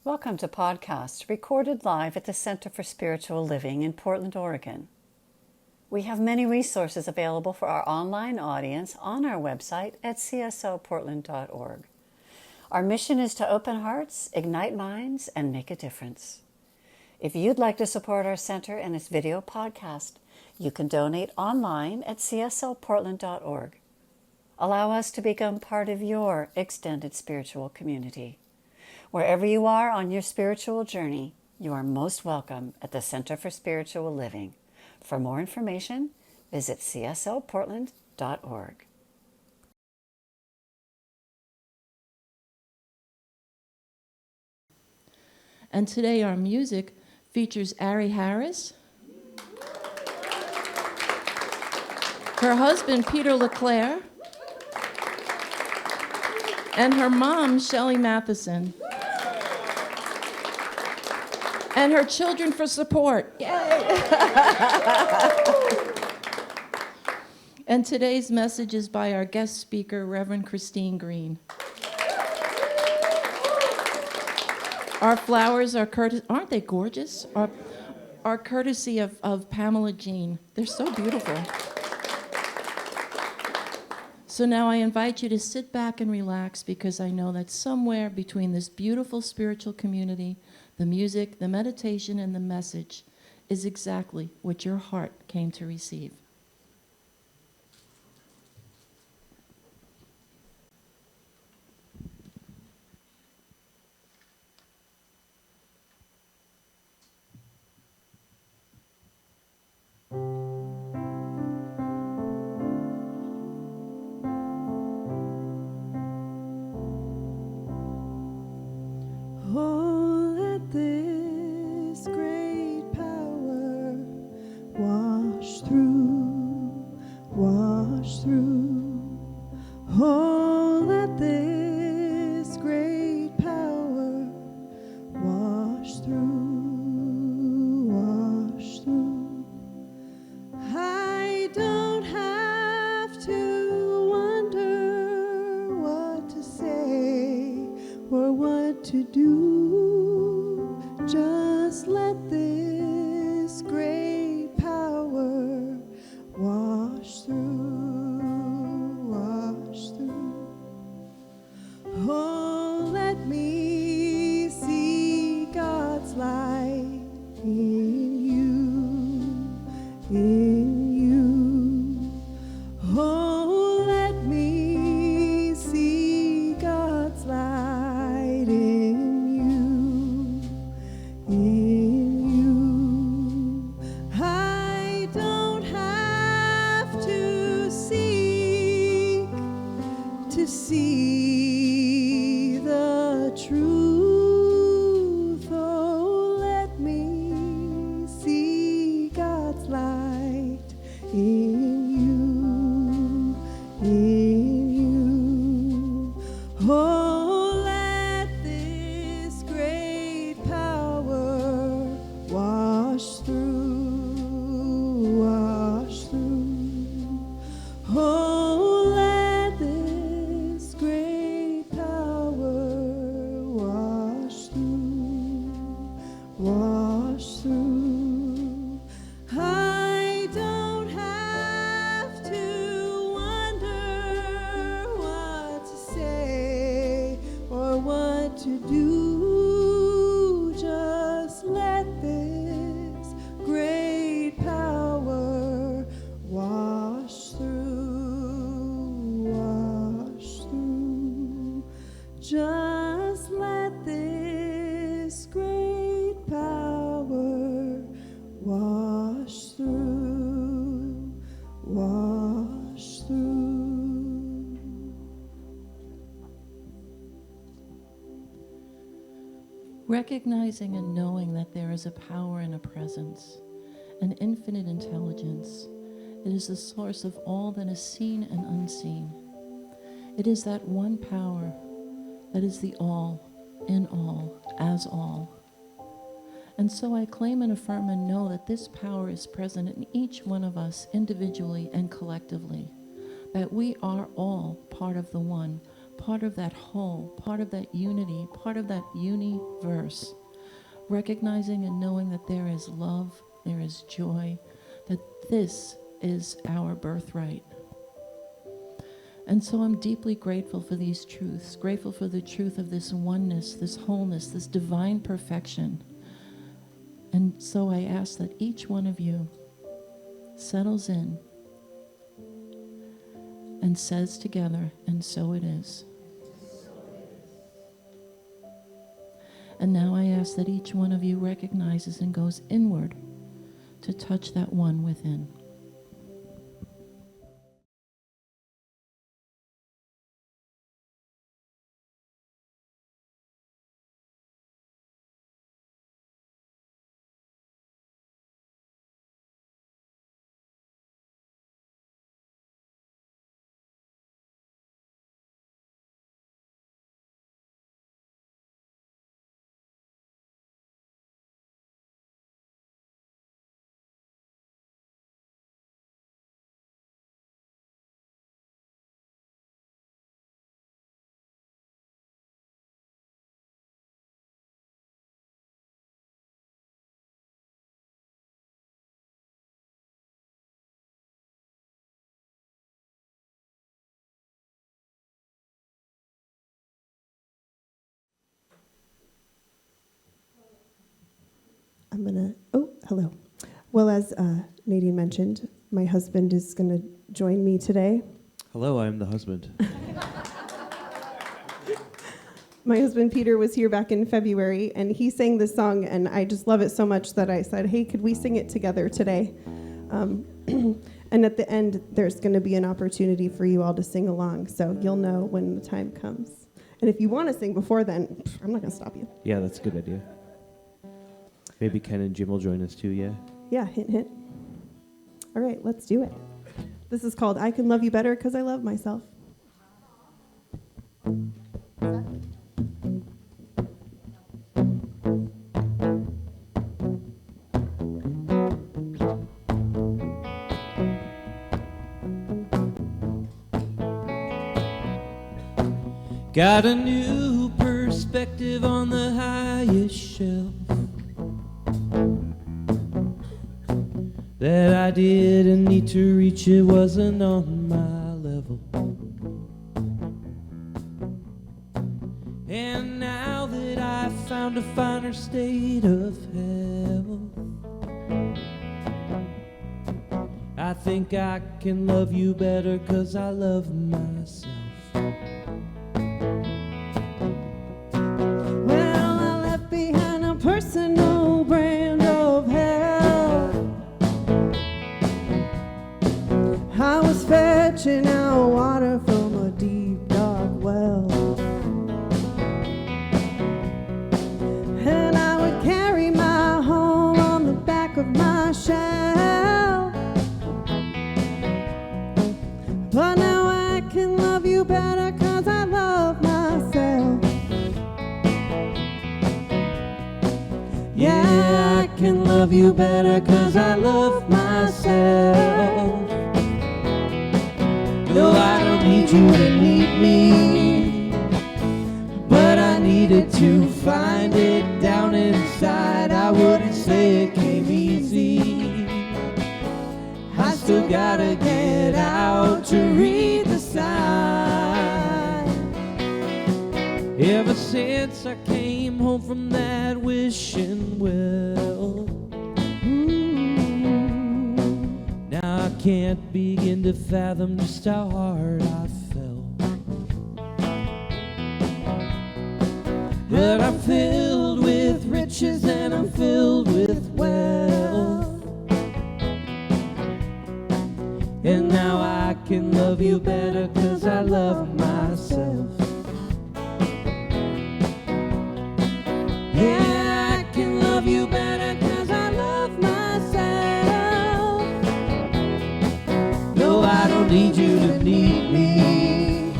Welcome to podcast recorded live at the Center for Spiritual Living in Portland, Oregon. We have many resources available for our online audience on our website at csoportland.org. Our mission is to open hearts, ignite minds, and make a difference. If you'd like to support our center and its video podcast, you can donate online at csoportland.org. Allow us to become part of your extended spiritual community. Wherever you are on your spiritual journey, you are most welcome at the Center for Spiritual Living. For more information, visit csoportland.org. And today our music features Ari Harris, her husband Peter LeClair, and her mom Shelley Matheson, and her children for support. Yay! And today's message is by our guest speaker, Reverend Christine Green. Our flowers are aren't they gorgeous? Are courtesy of Pamela Jean. They're so beautiful. So now I invite you to sit back and relax, because I know that somewhere between this beautiful spiritual community, the music, the meditation, and the message is exactly what your heart came to receive. Oh, let this great power wash through. Oh, let this great power wash through. I don't have to wonder what to say or what to do. Just let this great power wash through. Oh, let me see God's light in you. Oh, let me see God's light in you. I don't have to seek to see the truth. Oh, let me see God's light in you. Oh, let this great power wash through. Oh, let this great power wash through. I don't have to wonder what to say or what to do. Just let this great power wash through. Just let this great power wash through. Recognizing and knowing that there is a power and a presence, an infinite intelligence. It is the source of all that is seen and unseen. It is that one power that is the all, in all, as all. And so I claim and affirm and know that this power is present in each one of us individually and collectively, that we are all part of the one, part of that whole, part of that unity, part of that universe, recognizing and knowing that there is love, there is joy, that this is our birthright. And so I'm deeply grateful for these truths, grateful for the truth of this oneness, this wholeness, this divine perfection. And so I ask that each one of you settles in and says together, and so it is. And now I ask that each one of you recognizes and goes inward to touch that one within. Hello. Well, as Nadine mentioned, my husband is going to join me today. Hello, I'm the husband. My husband Peter was here back in February, and he sang this song, and I just love it so much that I said, hey, could we sing it together today? And at the end, there's going to be an opportunity for you all to sing along, so you'll know when the time comes. And if you want to sing before then, I'm not going to stop you. Yeah, that's a good idea. Maybe Ken and Jim will join us too, yeah? Yeah, hint, hint. All right, let's do it. This is called I Can Love You Better Because I Love Myself. Got a new perspective on the highest shelf that I didn't need to reach, it wasn't on my level. And now that I've found a finer state of health, I think I can love you better 'cause I love myself. Well, I left behind a personal brand of hell. I was fetching out water from a deep, dark well. And I would carry my home on the back of my shell. But now I can love you better 'cause I love myself. Yeah, I can love you better 'cause I love myself. No, I don't need you to need me, but I needed to find it down inside. I wouldn't say it came easy. I still gotta get out to read the sign. Ever since I came home from that wishing well, now I can't begin to fathom just how hard I fell. But I'm filled with riches and I'm filled with wealth. And now I can love you better 'cause I love myself. Yeah, I can love you better 'cause I love myself. No, I don't need you to need me,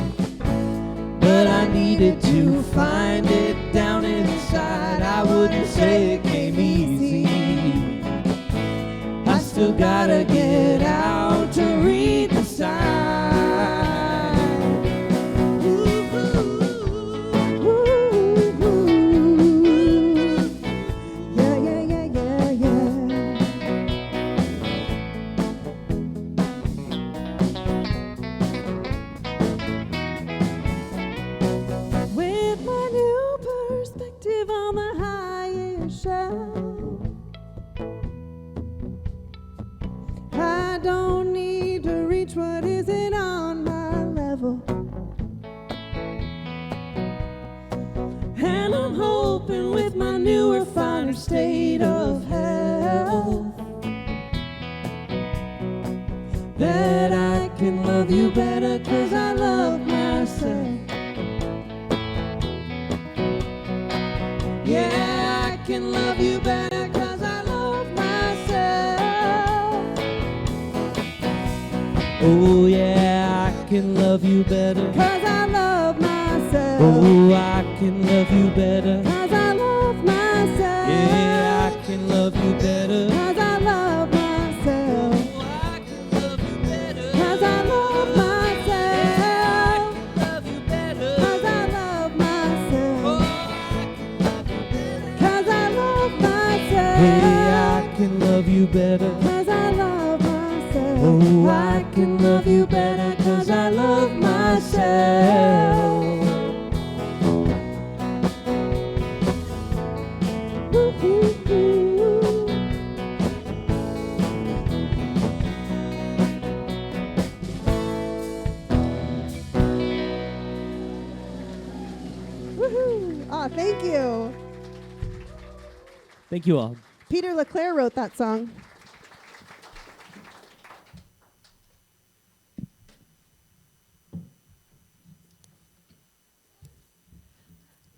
but I needed to find it down inside. I wouldn't say it came easy. I still gotta get out to read the sign. Ooh. state of health, that I can love you better 'cause I love myself. Yeah, I can love you better 'cause I love myself. Oh yeah, I can love you better 'Cause I love myself. Oh, I can love you better 'Cause I love myself. Yeah, I can love you better 'Cause I love myself. Oh, I can love you better 'Cause I love myself. love you better 'Cause I love myself. Oh, I can love you better 'Cause I love myself. Hey, I can love you better 'Cause I love myself. Oh, I can love you better 'cause I love myself. Woohoo! Aw, thank you. Thank you all. Peter LeClair wrote that song.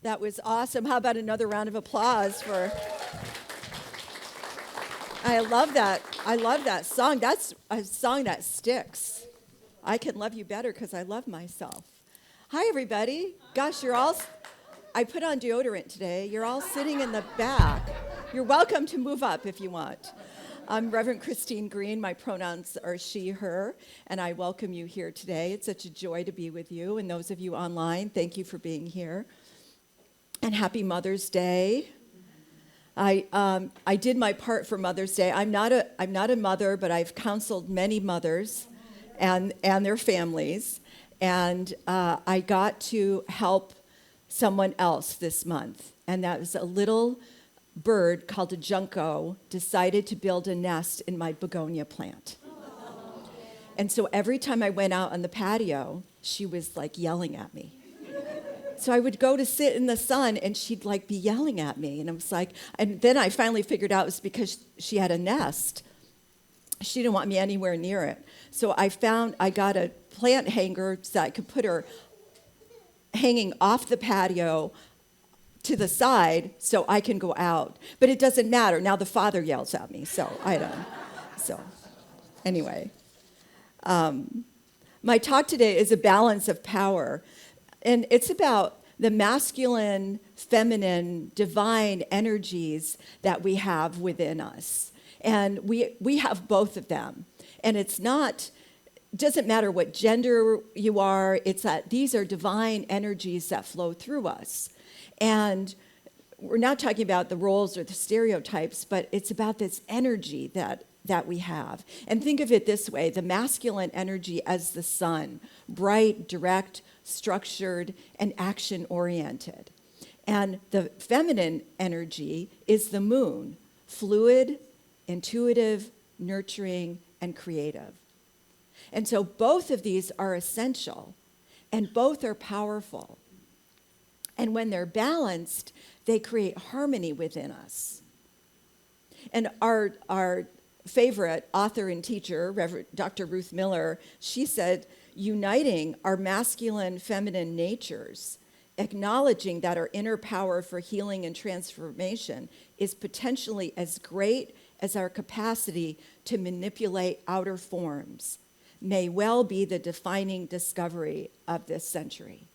That was awesome. How about another round of applause for... I love that. I love that song. That's a song that sticks. I can love you better because I love myself. Hi, everybody. Gosh, you're all... I put on deodorant today. You're all sitting in the back. You're welcome to move up if you want. I'm Reverend Christine Green. My pronouns are she, her, and I welcome you here today. It's such a joy to be with you. And those of you online, thank you for being here. And happy Mother's Day. I did my part for Mother's Day. I'm not a mother, but I've counseled many mothers and their families. And I got to help someone else this month. And that was a little bird called a junco decided to build a nest in my begonia plant. And so every time I went out on the patio, she was like yelling at me. So I would go to sit in the sun and she'd like be yelling at me. And I was like, and then I finally figured out it was because she had a nest. She didn't want me anywhere near it. So I got a plant hanger so I could put her hanging off the patio to the side so I can go out. But it doesn't matter. Now the father yells at me, so I don't. So anyway. My talk today is a balance of power. And it's about the masculine, feminine, divine energies that we have within us. And we have both of them. And doesn't matter what gender you are, it's that these are divine energies that flow through us. And we're not talking about the roles or the stereotypes, but it's about this energy that we have. And think of it this way, the masculine energy as the sun, bright, direct, structured, and action-oriented. And the feminine energy is the moon, fluid, intuitive, nurturing, and creative. And so both of these are essential, and both are powerful. And when they're balanced, they create harmony within us. And our favorite author and teacher, Reverend Dr. Ruth Miller, she said, uniting our masculine, feminine natures, acknowledging that our inner power for healing and transformation is potentially as great as our capacity to manipulate outer forms, may well be the defining discovery of this century.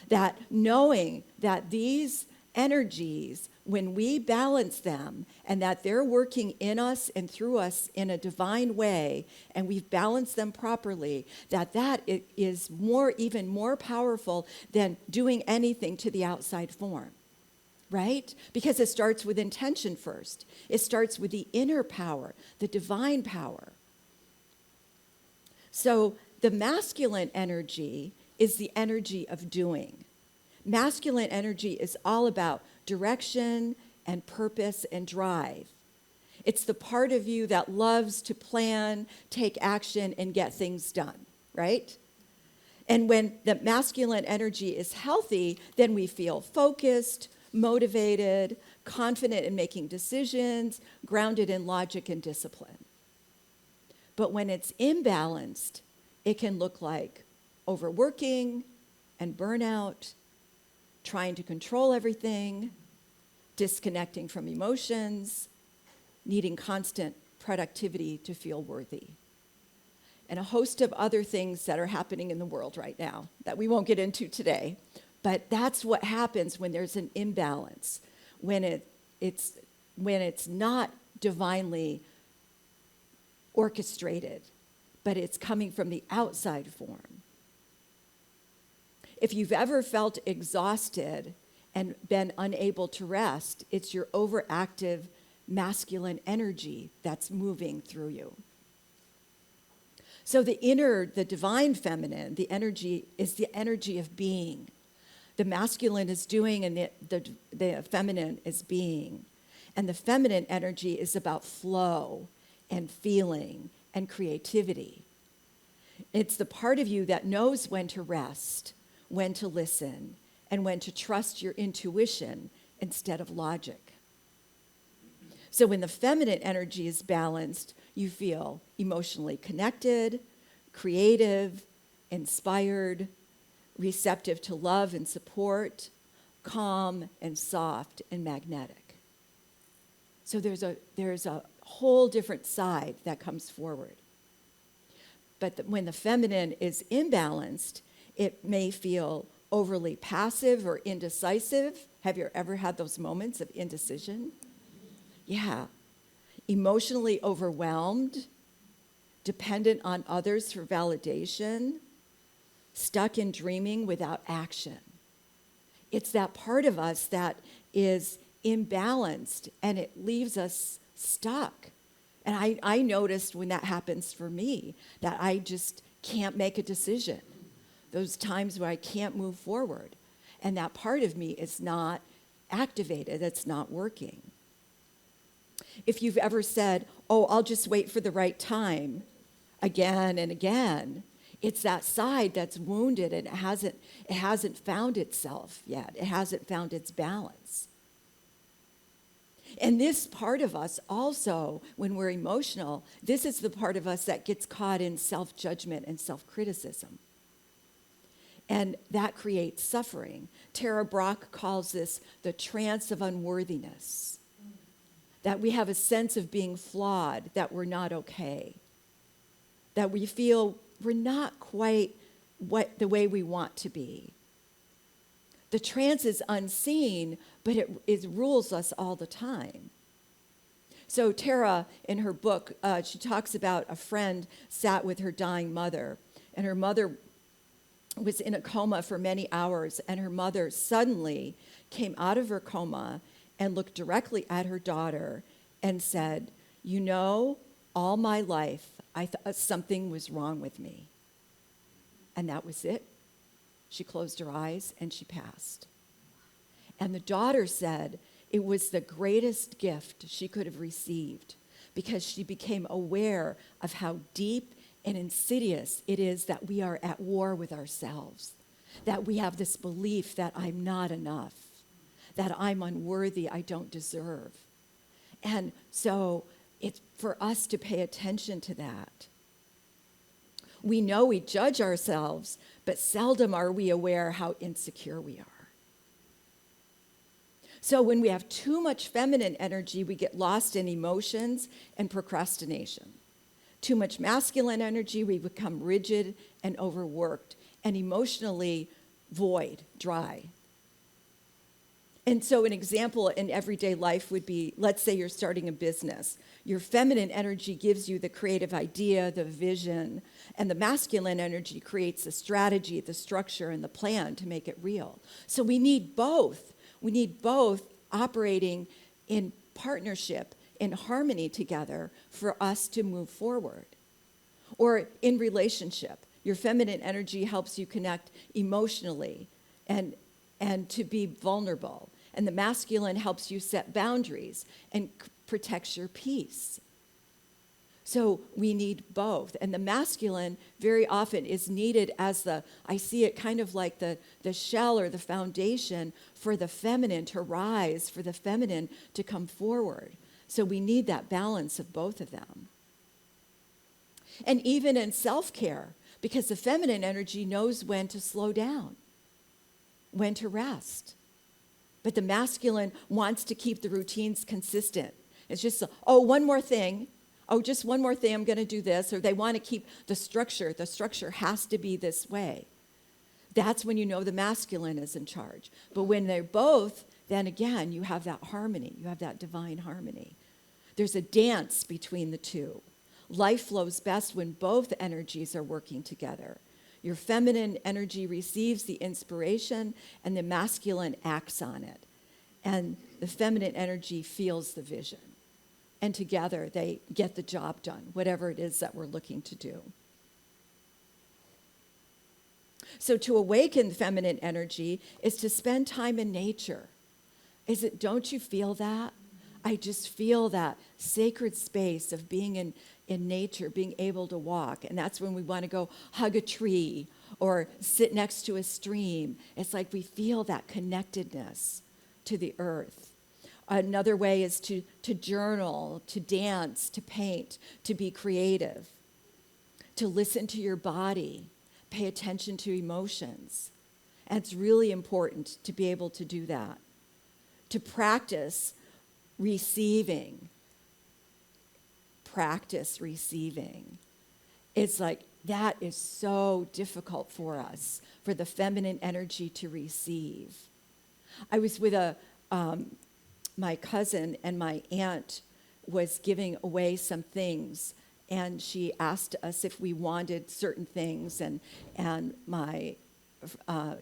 That knowing that these energies, when we balance them, and that they're working in us and through us in a divine way, and we've balanced them properly, that is even more powerful than doing anything to the outside form, right? Because it starts with intention first. It starts with the inner power, the divine power. So the masculine energy is the energy of doing. Masculine energy is all about direction and purpose and drive. It's the part of you that loves to plan, take action, and get things done, right? And when the masculine energy is healthy, then we feel focused, motivated, confident in making decisions, grounded in logic and discipline. But when it's imbalanced, it can look like overworking and burnout, trying to control everything, disconnecting from emotions, needing constant productivity to feel worthy, and a host of other things that are happening in the world right now that we won't get into today. But that's what happens when there's an imbalance, when it's not divinely orchestrated, but it's coming from the outside form. If you've ever felt exhausted and been unable to rest, it's your overactive masculine energy that's moving through you. So the divine feminine, the energy is the energy of being. The masculine is doing and the feminine is being. And the feminine energy is about flow and feeling and creativity. It's the part of you that knows when to rest, when to listen, and when to trust your intuition instead of logic. So when the feminine energy is balanced, you feel emotionally connected, creative, inspired, receptive to love and support, calm and soft and magnetic. So there's a whole different side that comes forward. But when the feminine is imbalanced, it may feel overly passive or indecisive. Have you ever had those moments of indecision? Yeah. Emotionally overwhelmed, dependent on others for validation, stuck in dreaming without action. It's that part of us that is imbalanced and it leaves us stuck. And I noticed when that happens for me that I just can't make a decision. Those times where I can't move forward. And that part of me is not activated, it's not working. If you've ever said, oh, I'll just wait for the right time, again and again, it's that side that's wounded and it hasn't found itself yet. It hasn't found its balance. And this part of us also, when we're emotional, this is the part of us that gets caught in self-judgment and self-criticism. And that creates suffering. Tara Brach calls this the trance of unworthiness. That we have a sense of being flawed, that we're not okay. That we feel we're not quite the way we want to be. The trance is unseen, but it rules us all the time. So Tara, in her book, she talks about a friend sat with her dying mother, and her mother was in a coma for many hours, and her mother suddenly came out of her coma and looked directly at her daughter and said, you know, all my life I thought something was wrong with me. And that was it. She closed her eyes and she passed. And the daughter said it was the greatest gift she could have received because she became aware of how deep and insidious it is that we are at war with ourselves, that we have this belief that I'm not enough, that I'm unworthy, I don't deserve. And so it's for us to pay attention to that. We know we judge ourselves, but seldom are we aware how insecure we are. So when we have too much feminine energy, we get lost in emotions and procrastination. Too much masculine energy, we become rigid and overworked and emotionally void, dry. And so an example in everyday life would be, let's say you're starting a business. Your feminine energy gives you the creative idea, the vision, and the masculine energy creates the strategy, the structure, and the plan to make it real. So we need both. We need both operating in partnership, in harmony together for us to move forward. Or in relationship, your feminine energy helps you connect emotionally and to be vulnerable. And the masculine helps you set boundaries and protects your peace. So we need both. And the masculine very often is needed as I see it kind of like the shell or the foundation for the feminine to rise, for the feminine to come forward. So we need that balance of both of them. And even in self-care, because the feminine energy knows when to slow down, when to rest. But the masculine wants to keep the routines consistent. It's just, one more thing. Just one more thing, I'm going to do this. Or they want to keep the structure. The structure has to be this way. That's when you know the masculine is in charge. But when they're both, then again, you have that harmony. You have that divine harmony. There's a dance between the two. Life flows best when both energies are working together. Your feminine energy receives the inspiration, and the masculine acts on it. And the feminine energy feels the vision. And together they get the job done, whatever it is that we're looking to do. So to awaken feminine energy is to spend time in nature. Don't you feel that? I just feel that sacred space of being in nature, being able to walk. And that's when we want to go hug a tree or sit next to a stream. It's like we feel that connectedness to the earth. Another way is to journal, to dance, to paint, to be creative, to listen to your body, pay attention to emotions. And it's really important to be able to do that. To practice receiving. Practice receiving. It's like that is so difficult for us, for the feminine energy to receive. I was with my cousin, and my aunt was giving away some things, and she asked us if we wanted certain things, and my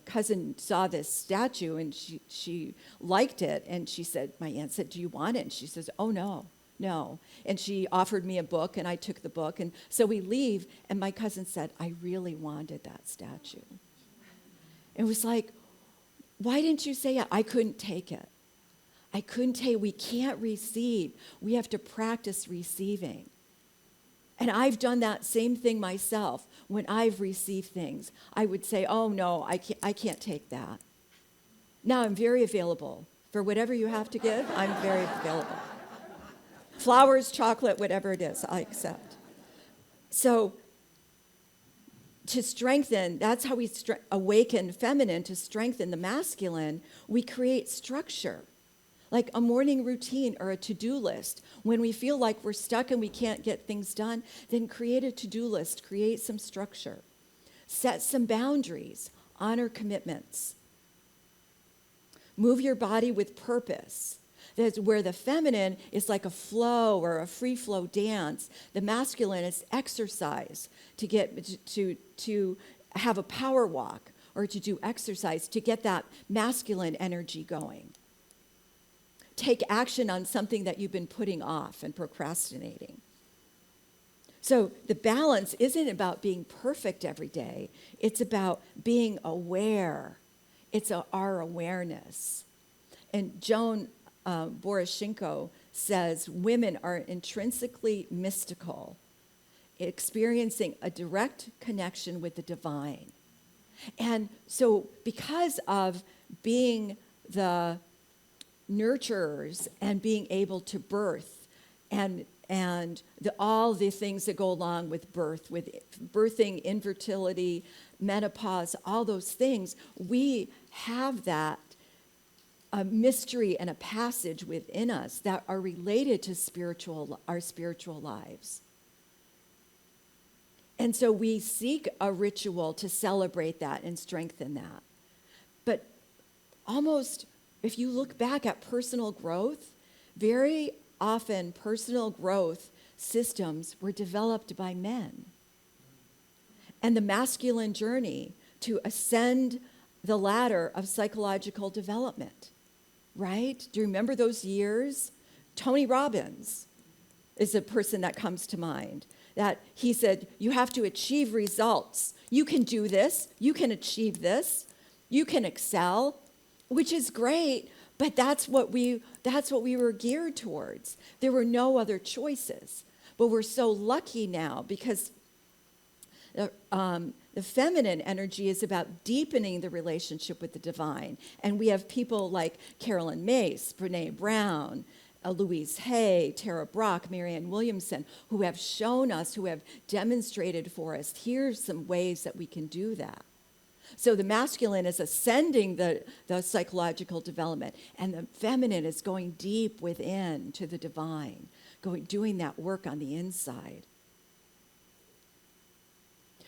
cousin saw this statue, and she liked it, and she said, my aunt said, "Do you want it?" And she says, "Oh, no. And she offered me a book, and I took the book, and so we leave, and my cousin said, "I really wanted that statue." It was like, why didn't you say it? I couldn't take it. We can't receive. We have to practice receiving. And I've done that same thing myself. When I've received things, I would say, "Oh no, I can't take that." Now I'm very available. For whatever you have to give, I'm very available. Flowers, chocolate, whatever it is, I accept. So to strengthen, that's how we awaken feminine, to strengthen the masculine, we create structure. Like a morning routine or a to-do list. When we feel like we're stuck and we can't get things done, then create a to-do list, create some structure. Set some boundaries, honor commitments. Move your body with purpose. That's where the feminine is like a flow or a free flow dance. The masculine is exercise, to get to have a power walk or to do exercise to get that masculine energy going. Take action on something that you've been putting off and procrastinating. So the balance isn't about being perfect every day. It's about being aware. It's our awareness. And Joan Borysenko says women are intrinsically mystical, experiencing a direct connection with the divine. And so because of being the nurturers and being able to birth and all the things that go along with birth, with birthing, infertility, menopause, all those things, we have that a mystery and a passage within us that are related to our spiritual lives. And so we seek a ritual to celebrate that and strengthen that. But almost, if you look back at personal growth, very often personal growth systems were developed by men. And the masculine journey to ascend the ladder of psychological development, right? Do you remember those years? Tony Robbins is a person that comes to mind. That he said, you have to achieve results. You can do this. You can achieve this. You can excel, which is great, but that's what we were geared towards. There were no other choices. But we're so lucky now because the feminine energy is about deepening the relationship with the divine. And we have people like Carolyn Mace, Brene Brown, Louise Hay, Tara Brach, Marianne Williamson, who have shown us, who have demonstrated for us, here's some ways that we can do that. So the masculine is ascending the psychological development, and the feminine is going deep within to the divine, doing that work on the inside.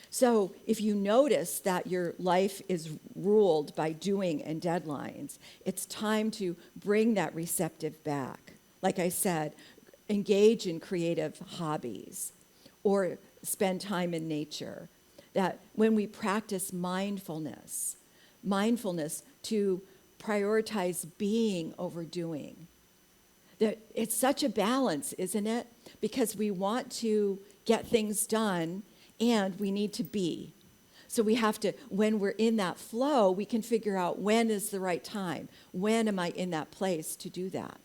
So if you notice that your life is ruled by doing and deadlines, it's time to bring that receptive back. Like I said, engage in creative hobbies or spend time in nature. That when we practice mindfulness to prioritize being over doing, that it's such a balance, isn't it? Because we want to get things done and we need to be. So we have to, when we're in that flow, we can figure out when is the right time. When am I in that place to do that?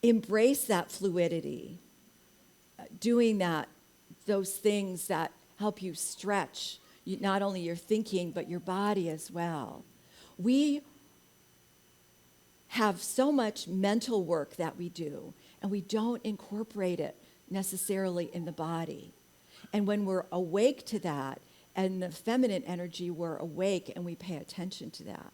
Embrace that fluidity, doing that, those things that help you stretch, not only your thinking, but your body as well. We have so much mental work that we do, and we don't incorporate it necessarily in the body. And when we're awake to that, and the feminine energy, we're awake and we pay attention to that.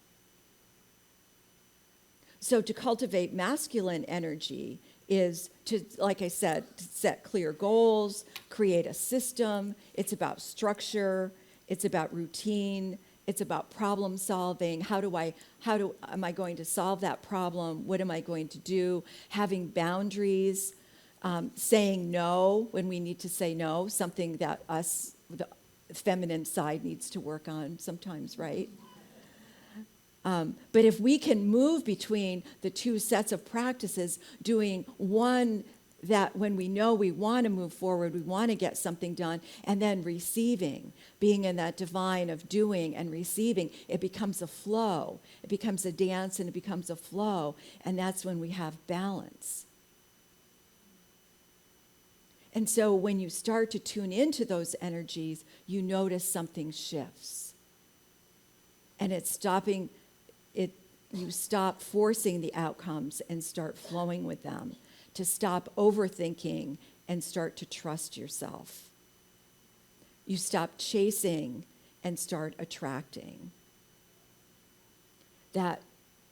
So to cultivate masculine energy is to, like I said, to set clear goals, create a system. It's about structure. It's about routine. It's about problem solving. Am I going to solve that problem? What am I going to do? Having boundaries, saying no when we need to say no, something that the feminine side needs to work on sometimes, right? But if we can move between the two sets of practices, doing one that when we know we want to move forward, we want to get something done, and then receiving, being in that divine of doing and receiving, it becomes a flow. It becomes a dance and it becomes a flow, and that's when we have balance. And so when you start to tune into those energies, you notice something shifts. And it's stopping it. You stop forcing the outcomes and start flowing with them, to stop overthinking and start to trust yourself. You stop chasing and start attracting. That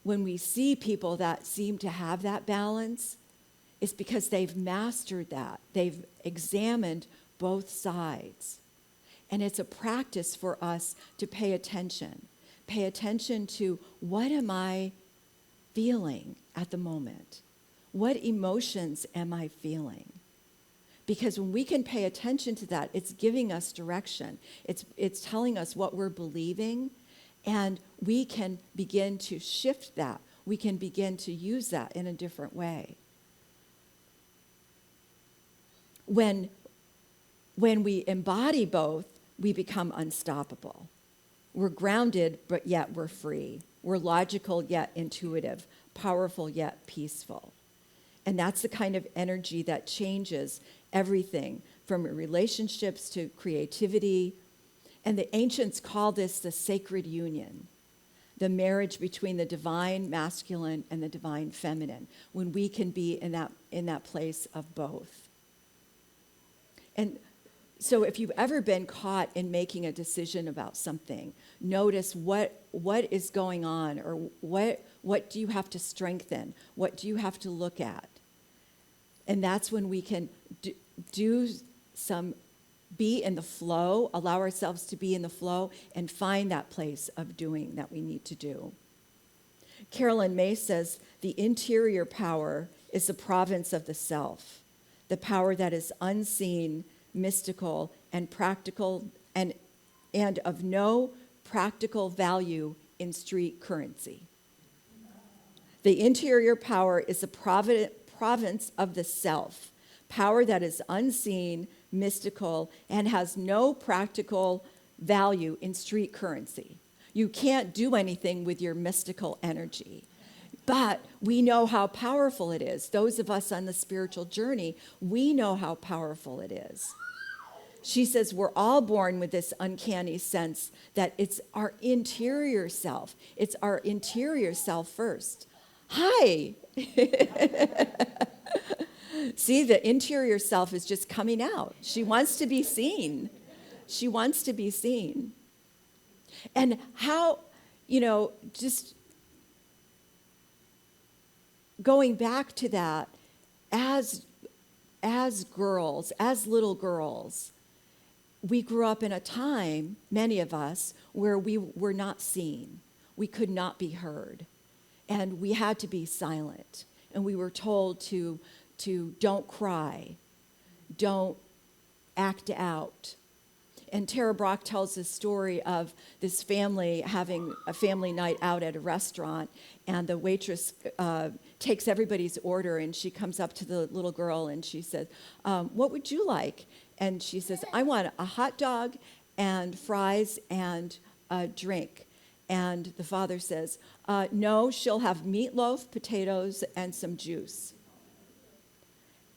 when we see people that seem to have that balance, it's because they've mastered that. They've examined both sides. And it's a practice for us to pay attention. Pay attention to, what am I feeling at the moment? What emotions am I feeling? Because when we can pay attention to that, it's giving us direction. It's telling us what we're believing, and we can begin to shift that. We can begin to use that in a different way. When we embody both, we become unstoppable. We're grounded, but yet we're free. We're logical, yet intuitive. Powerful, yet peaceful. And that's the kind of energy that changes everything from relationships to creativity. And the ancients call this the sacred union, the marriage between the divine masculine and the divine feminine, when we can be in that place of both. And so if you've ever been caught in making a decision about something, notice what is going on, or what do you have to strengthen? What do you have to look at? And that's when we can be in the flow, allow ourselves to be in the flow, and find that place of doing that we need to do. Carolyn May says, the interior power is the province of the self, the power that is unseen, mystical, and practical, and of no practical value in street currency. The interior power is the province of the self, power that is unseen, mystical, and has no practical value in street currency. You can't do anything with your mystical energy. But we know how powerful it is. Those of us on the spiritual journey, we know how powerful it is. She says we're all born with this uncanny sense that it's our interior self. It's our interior self first. Hi. See, the interior self is just coming out. She wants to be seen. She wants to be seen. And how, just going back to that, as girls, as little girls, we grew up in a time, many of us, where we were not seen. We could not be heard. And we had to be silent. And we were told to don't cry, don't act out. And Tara Brach tells this story of this family having a family night out at a restaurant, and the waitress takes everybody's order, and she comes up to the little girl and she says, what would you like? And she says, I want a hot dog and fries and a drink. And the father says, no, she'll have meatloaf, potatoes, and some juice.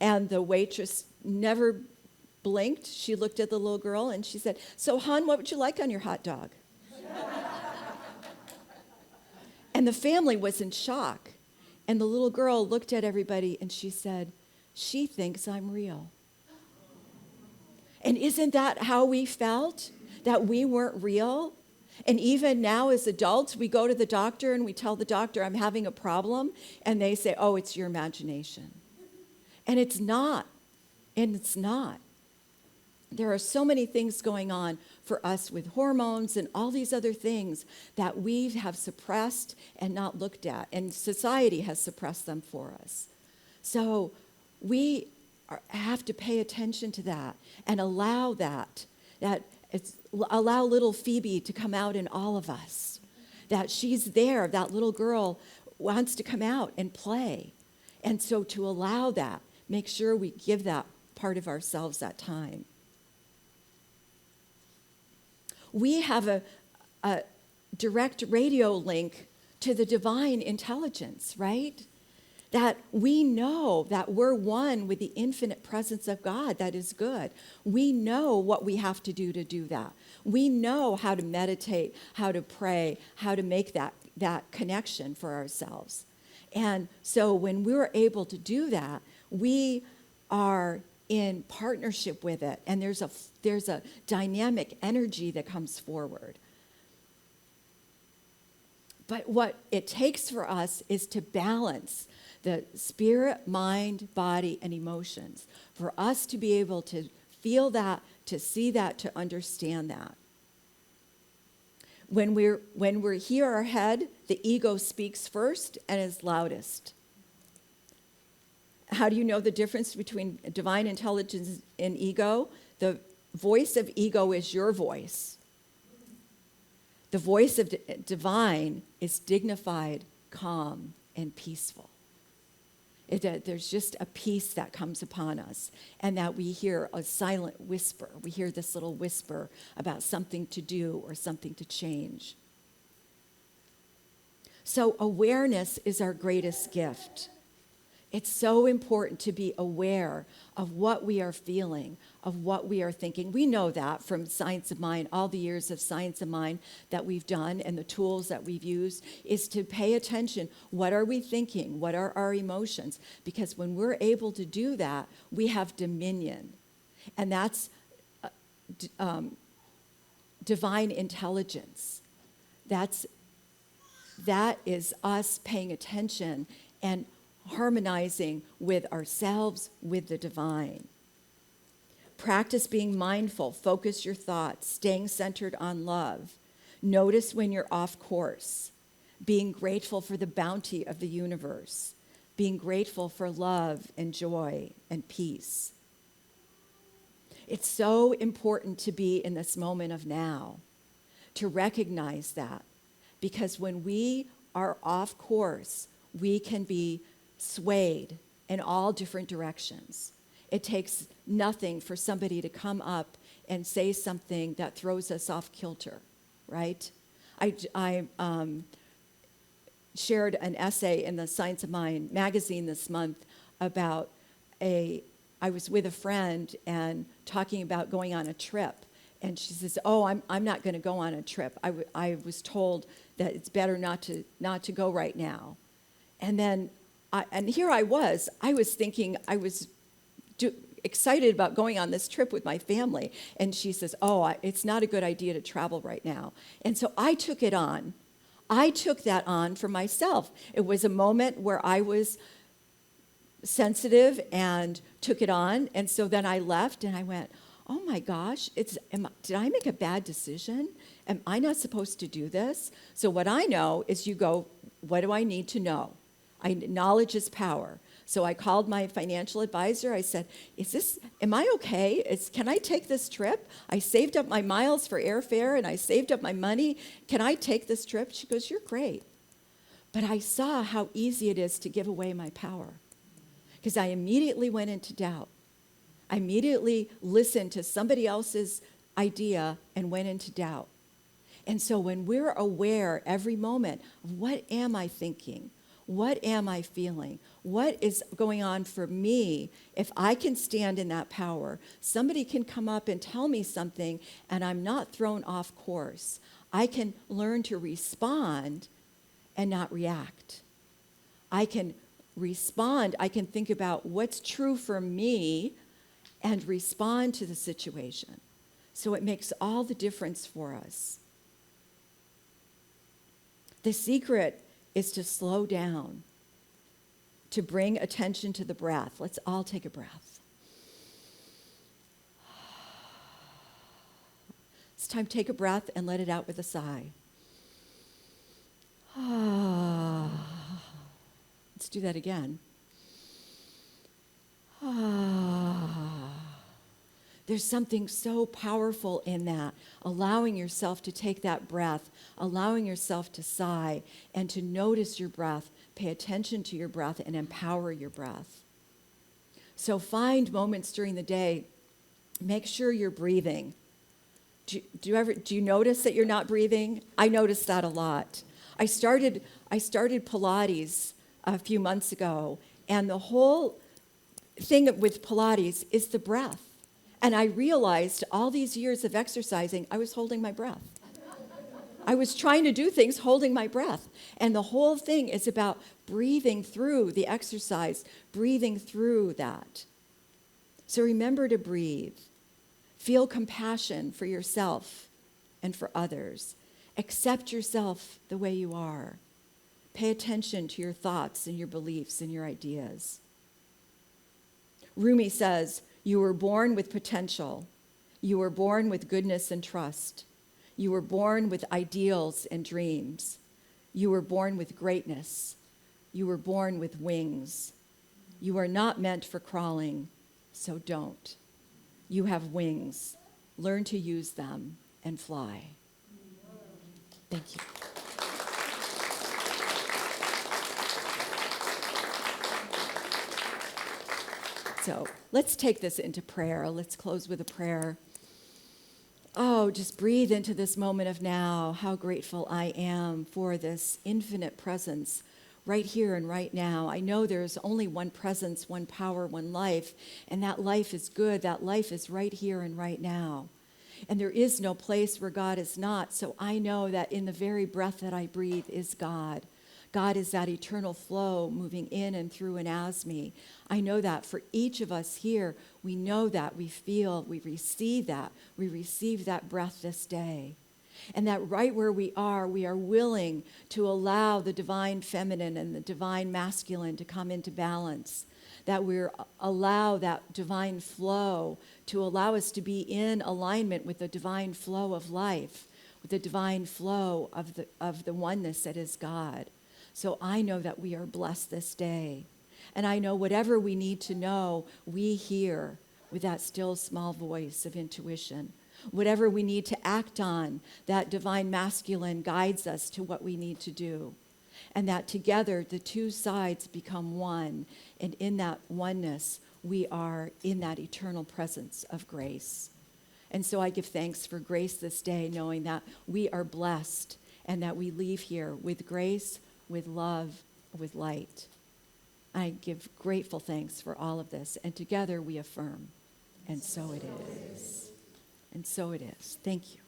And the waitress never blinked. She looked at the little girl and she said, so, hon, what would you like on your hot dog? And the family was in shock. And the little girl looked at everybody and she said, she thinks I'm real. And isn't that how we felt? That we weren't real? And even now as adults, we go to the doctor and we tell the doctor, I'm having a problem. And they say, oh, it's your imagination. And it's not. And it's not. There are so many things going on for us with hormones and all these other things that we have suppressed and not looked at. And society has suppressed them for us. So we have to pay attention to that and allow allow little Phoebe to come out in all of us. That she's there, that little girl wants to come out and play. And so to allow that, make sure we give that part of ourselves that time. We have a direct radio link to the divine intelligence, right? That we know that we're one with the infinite presence of God that is good. We know what we have to do that. We know how to meditate, how to pray, how to make that connection for ourselves. And so when we're able to do that, we are in partnership with it, and there's a dynamic energy that comes forward. But what it takes for us is to balance the spirit, mind, body, and emotions, for us to be able to feel that, to see that, to understand that. When we're here, our head, the ego speaks first and is loudest. How do you know the difference between divine intelligence and ego? The voice of ego is your voice. The voice of divine is dignified, calm, and peaceful. There's just a peace that comes upon us, and that we hear a silent whisper. We hear this little whisper about something to do or something to change. So awareness is our greatest gift. It's so important to be aware of what we are feeling, of what we are thinking. We know that from Science of Mind, all the years of Science of Mind that we've done and the tools that we've used, is to pay attention. What are we thinking? What are our emotions? Because when we're able to do that, we have dominion. And that's divine intelligence. That is us paying attention and harmonizing with ourselves, with the divine. Practice being mindful. Focus your thoughts. Staying centered on love. Notice when you're off course. Being grateful for the bounty of the universe. Being grateful for love and joy and peace. It's so important to be in this moment of now, to recognize that. Because when we are off course, we can be swayed in all different directions. It takes nothing for somebody to come up and say something that throws us off kilter, right? shared an essay in the Science of Mind magazine this month about I was with a friend and talking about going on a trip. And she says, oh, I'm not going to go on a trip. I was told that it's better not to go right now. And then, and here I was thinking, excited about going on this trip with my family. And she says, oh, it's not a good idea to travel right now. And so I took it on. I took that on for myself. It was a moment where I was sensitive and took it on. And so then I left and I went, oh my gosh, did I make a bad decision? Am I not supposed to do this? So what I know is you go, what do I need to know? Knowledge is power. So I called my financial advisor. I said, am I okay? Can I take this trip? I saved up my miles for airfare and I saved up my money. Can I take this trip? She goes, you're great. But I saw how easy it is to give away my power because I immediately went into doubt. I immediately listened to somebody else's idea and went into doubt. And so when we're aware every moment of what am I thinking? What am I feeling? What is going on for me? If I can stand in that power, somebody can come up and tell me something and I'm not thrown off course. I can learn to respond and not react. I can respond. I can think about what's true for me and respond to the situation. So it makes all the difference for us. The secret is to slow down, to bring attention to the breath. Let's all take a breath. It's time to take a breath and let it out with a sigh. Let's do that again. There's something so powerful in that, allowing yourself to take that breath, allowing yourself to sigh, and to notice your breath, pay attention to your breath, and empower your breath. So find moments during the day, make sure you're breathing. Do you notice that you're not breathing? I notice that a lot. I started Pilates a few months ago, and the whole thing with Pilates is the breath. And I realized all these years of exercising, I was holding my breath. I was trying to do things holding my breath. And the whole thing is about breathing through the exercise, breathing through that. So remember to breathe. Feel compassion for yourself and for others. Accept yourself the way you are. Pay attention to your thoughts and your beliefs and your ideas. Rumi says, you were born with potential. You were born with goodness and trust. You were born with ideals and dreams. You were born with greatness. You were born with wings. You are not meant for crawling, so don't. You have wings. Learn to use them and fly. Thank you. So let's take this into prayer. Let's close with a prayer. Oh, just breathe into this moment of now. How grateful I am for this infinite presence right here and right now. I know there's only one presence, one power, one life, and that life is good. That life is right here and right now. And there is no place where God is not. So I know that in the very breath that I breathe is God. God is that eternal flow moving in and through and as me. I know that for each of us here, we know that, we feel, we receive that breath this day. And that right where we are willing to allow the divine feminine and the divine masculine to come into balance. That we allow that divine flow to allow us to be in alignment with the divine flow of life, with the divine flow of the oneness that is God. So I know that we are blessed this day. And I know whatever we need to know, we hear with that still small voice of intuition. Whatever we need to act on, that divine masculine guides us to what we need to do. And that together, the two sides become one. And in that oneness, we are in that eternal presence of grace. And so I give thanks for grace this day, knowing that we are blessed and that we leave here with grace, with love, with light. I give grateful thanks for all of this, and together we affirm. And so it is. And so it is. Thank you.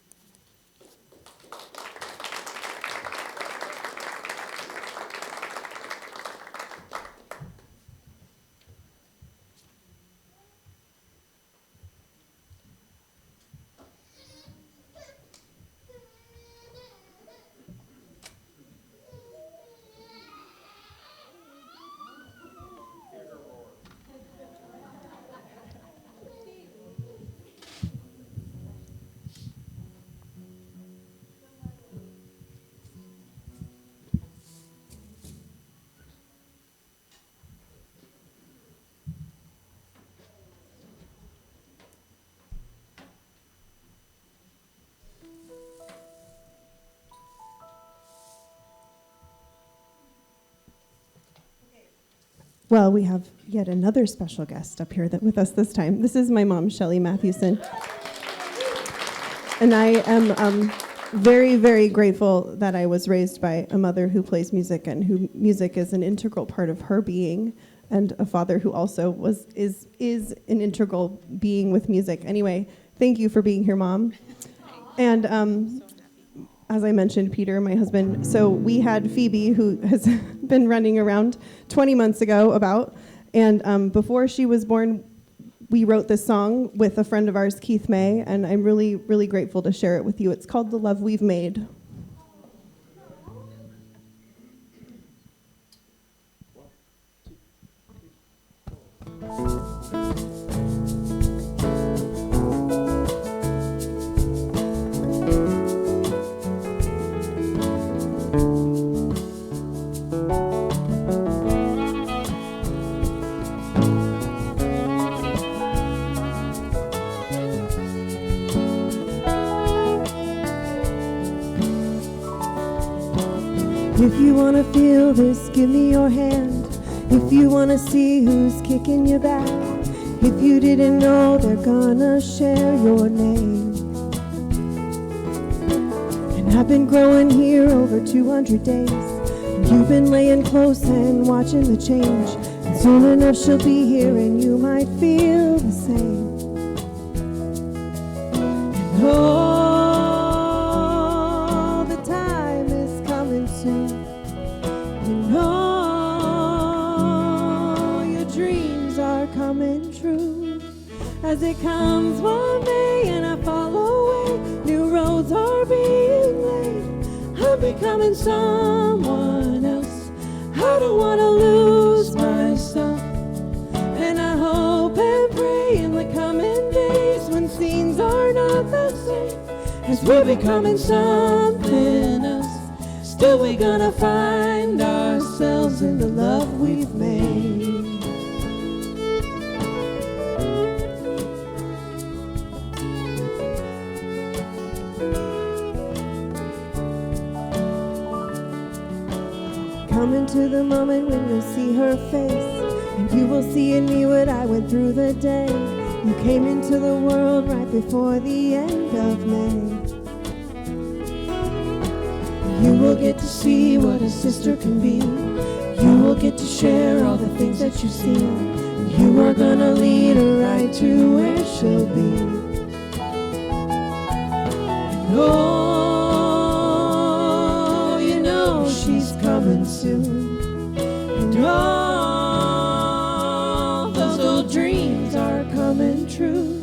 Well, we have yet another special guest up here with us this time. This is my mom, Shelley Matthewson. And I am very, very grateful that I was raised by a mother who plays music and who music is an integral part of her being, and a father who also is an integral being with music. Anyway, thank you for being here, Mom. And as I mentioned, Peter, my husband, so we had Phoebe, who has been running around 20 months ago and before she was born, we wrote this song with a friend of ours, Keith May, and I'm really, really grateful to share it with you. It's called The Love We've Made. If you want to feel this, give me your hand. If you want to see who's kicking you back. If you didn't know, they're gonna share your name. And I've been growing here over 200 days. And you've been laying close and watching the change. And soon enough she'll be here and you might feel the same. And all the time is coming soon. And all your dreams are coming true. As it comes one day and I fall away, new roads are being laid. I'm becoming someone else. I don't want to lose myself. And I hope and pray in the coming days when scenes are not the same, as we're becoming something else. Still we're gonna find ourselves in the love we've made. Coming to the moment when you'll see her face, and you will see in me what I went through the day. You came into the world right before the end of May. You will get to see what a sister can be. You will get to share all the things that you've seen. And you are gonna lead her right to where she'll be. And oh, you know she's coming soon. And all those old dreams are coming true.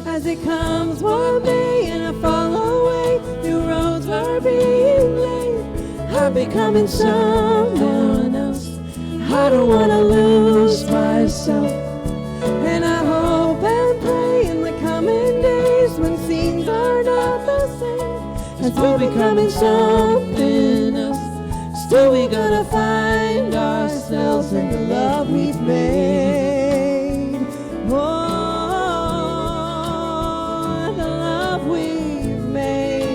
As it comes one day and I fall away, new roads are being laid. I'm becoming someone else. I don't want to lose myself. And I hope and pray in the coming days when scenes are not the same, as we're becoming something else. Still we gotta find ourselves in the love we've made. Oh, the love we've made.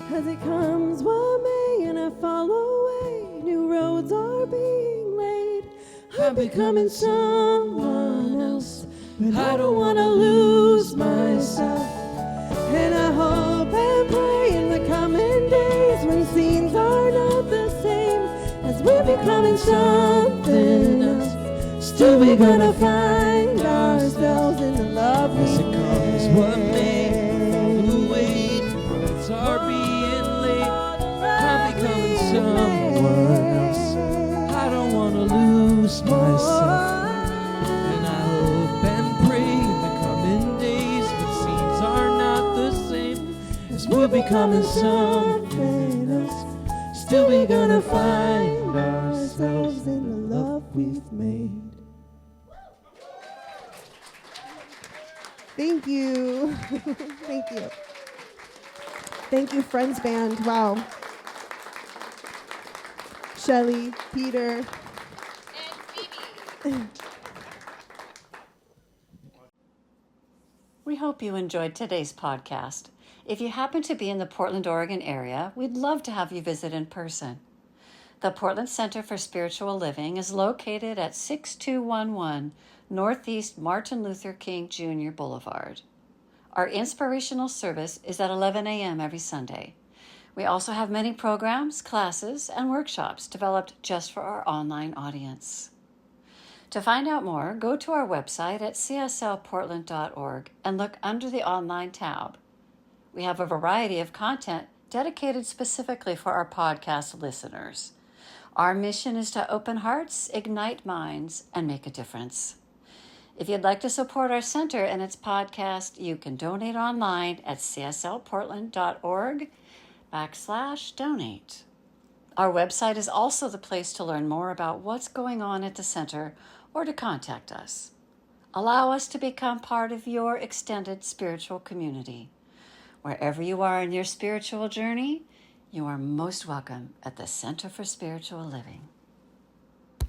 As it comes one May and I I'm becoming someone else, but I don't want to lose myself. And I hope and pray in the coming days when scenes are not the same, as we're becoming something else, still we're gonna find ourselves in the love we As it comes, what may who wait, roads are being laid. I'm becoming someone else. I don't want to lose myself. And I hope and pray in the coming days when scenes are not the same, as we're becoming something else, still we're gonna find ourselves in the love we've made. Thank you. Thank you. Thank you, Friends Band. Wow. Shelly, Peter. We hope you enjoyed today's podcast. If you happen to be in the Portland, Oregon area, we'd love to have you visit in person. The Portland Center for Spiritual Living is located at 6211 Northeast Martin Luther King Jr. Boulevard. Our inspirational service is at 11 a.m. every Sunday. We also have many programs, classes, and workshops developed just for our online audience. To find out more, go to our website at cslportland.org and look under the online tab. We have a variety of content dedicated specifically for our podcast listeners. Our mission is to open hearts, ignite minds, and make a difference. If you'd like to support our center and its podcast, you can donate online at cslportland.org/donate. Our website is also the place to learn more about what's going on at the center or to contact us. Allow us to become part of your extended spiritual community. Wherever you are in your spiritual journey, you are most welcome at the Center for Spiritual Living.